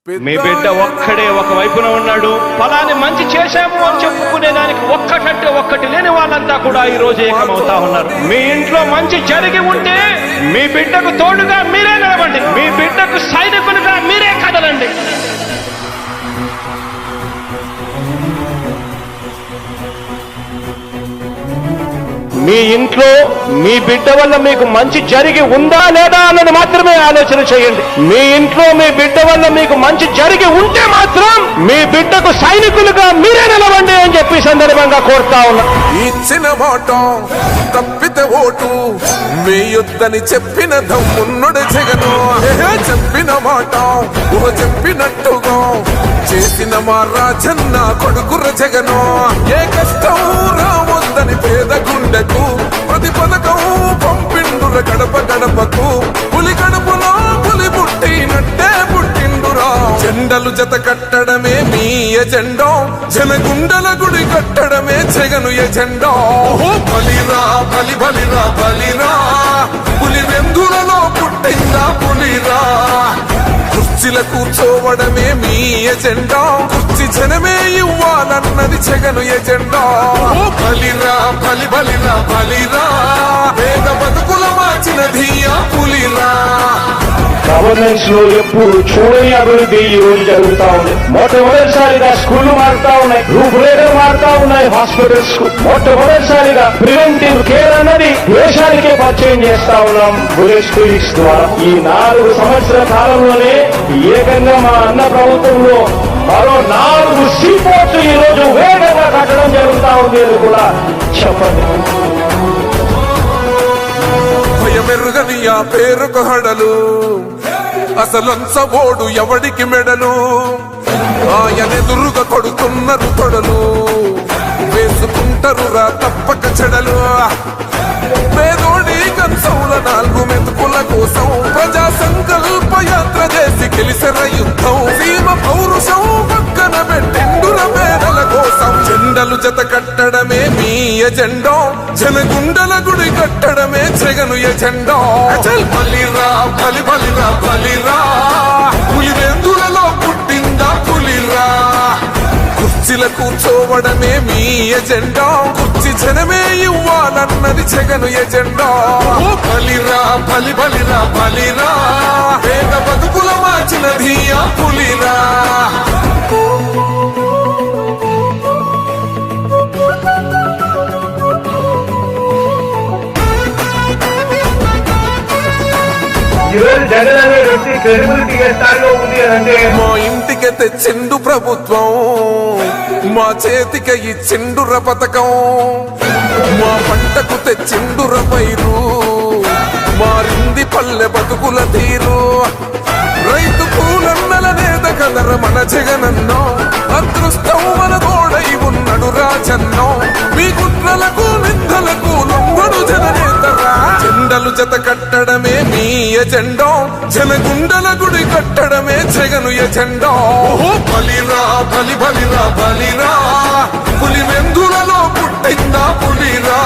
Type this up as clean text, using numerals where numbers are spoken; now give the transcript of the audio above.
మీ బిడ్డ ఒక్కడే ఒక వైపున ఉన్నాడు. ఫలాన్ని మంచి చేశాము అని చెప్పుకునే దానికి ఒక్కటంటే ఒక్కటి లేని వాళ్ళంతా కూడా ఈ రోజు ఏకమవుతా ఉన్నారు. మీ ఇంట్లో మంచి జరిగి ఉంటే మీ బిడ్డకు తోడుగా మీరే నిలవండి. మీ బిడ్డకు సైనికులుగా మీరే కదలండి. మీ ఇంట్లో మీ బిడ్డ వల్ల మీకు మంచి జరిగి ఉందా లేదా అన్నది మాత్రమే ఆలోచన చేయండి. మీ ఇంట్లో మీ బిడ్డ వల్ల మీకు మంచి జరిగి ఉంటే మాత్రం మీ బిడ్డకు సైనికులుగా మీరే నిలవండి అని చెప్పి సందర్భంగా కోరుతా ఉన్నా. ఇచ్చిన మాట తప్పితే ఓటు మీ యుద్ధని చెప్పిన దమ్మున్నడు జగను. చెప్పిన మాట చెప్పినట్టుగా చేసిన మా రాజన్న కొడుకుర జగను. ఏ కష్టం రావద్దని పేద గుండెకు ప్రతి పథకం పంపిండుర గడప గడపకు. పులి గడపలో పులి పుట్టినట్టే పుట్టిండురా. జెండలు జత కట్టడమే మీ ఎజెండా, జనగుండల గుడి కట్టడమే జగను ఎజెండా. బలిరా బలి బలిరా బలిరా, పులి వెందులలో పుట్టిందా పులిరా. కుర్చీల కూర్చోవడమే మీ ఎజెండా, కుర్చీ జనమే ఇవ్వాలన్నది జగను ఎజెండా. బలిరా బలి బలిరా బలిరా, పేద బతుకుల మార్చినది ఆ పులిరా. గవర్నెన్స్ లో ఎప్పుడు చూడని అభివృద్ధి ఈ రోజు జరుగుతా ఉంది. మొట్టమొదటిసారిగా స్కూళ్లు మారుతా ఉన్నాయి, రూపురేఖలు మారుతా ఉన్నాయి. హాస్పిటల్స్ మొట్టమొదటిసారిగా ప్రివెంటివ్ కేర్ అన్నది దేశానికే పరిచయం చేస్తా ఉన్నాం బుల్లెట్ క్లినిక్స్ ద్వారా. ఈ 4 సంవత్సరాల కాలంలోనే ఏకంగా మా అన్న ప్రభుత్వంలో మరో 4 సీపోర్ట్స్ ఈ రోజు వేగంగా కట్టడం జరుగుతా ఉంది అని కూడా చెప్పండి. భయమెరుగని ఆ పేరుకు హడలు, అసలంచబోడు ఎవడికి మెడలు. ఆయనెదురుగా కొడుతున్నారు తొడలు, వేసుకుంటారు రా తప్పక చెడలు. పేదోడి కంచంల 4 మెతుకుల కోసం ప్రజా సంకల్ప యాత్ర చేసి గెలిసిన యుద్ధం. సీమ పౌరుషం పక్కన పెట్టిండుర పేదల కోసం. జెండలు జత కట్టడమే మీ ఎజెండా, జనగుండల గుడి కట్టడమే జగను ఎజెండా. బలిరా బలి బలిరా బలిరా, పులి వెందులలో పుట్టిందా పులిరా. కుర్చీల కూర్చోవడమే మీ ఎజెండా, కుర్చీ జనమే ఇవ్వాలన్నది జగను ఎజెండా. బలిరా బలి బలిరా బలిరా, పేద బతుకుల మార్చినది ఆ పులిరా. జగన్ అనే వ్యక్తి క్రెడిబిలిటీ ఏ స్థాయిలో ఉంది అంటే మా ఇంటికి తెచ్చిండు ప్రభుత్వం, మా చేతికి ఇచ్చిండుర పథకం. మా పంటకు తెచ్చిండుర పైరు, మారింది పల్లె బతుకుల తీరు. రైతు పూలన్నల నేత కదర మన జగనన్నో, అదృష్టం మన తోడై ఉన్నడు రాజన్నో. మీ కుట్రలకు నిందలకు లొంగడు జననేతరా. జెండలు జత కట్టడమే మీ ఎజెండా, జనగుండల గుడి కట్టడమే జగను ఎజెండా. బలిరా బలి బలిరా బలిరా, పులి వెందులలో పుట్టిందా పులిరా.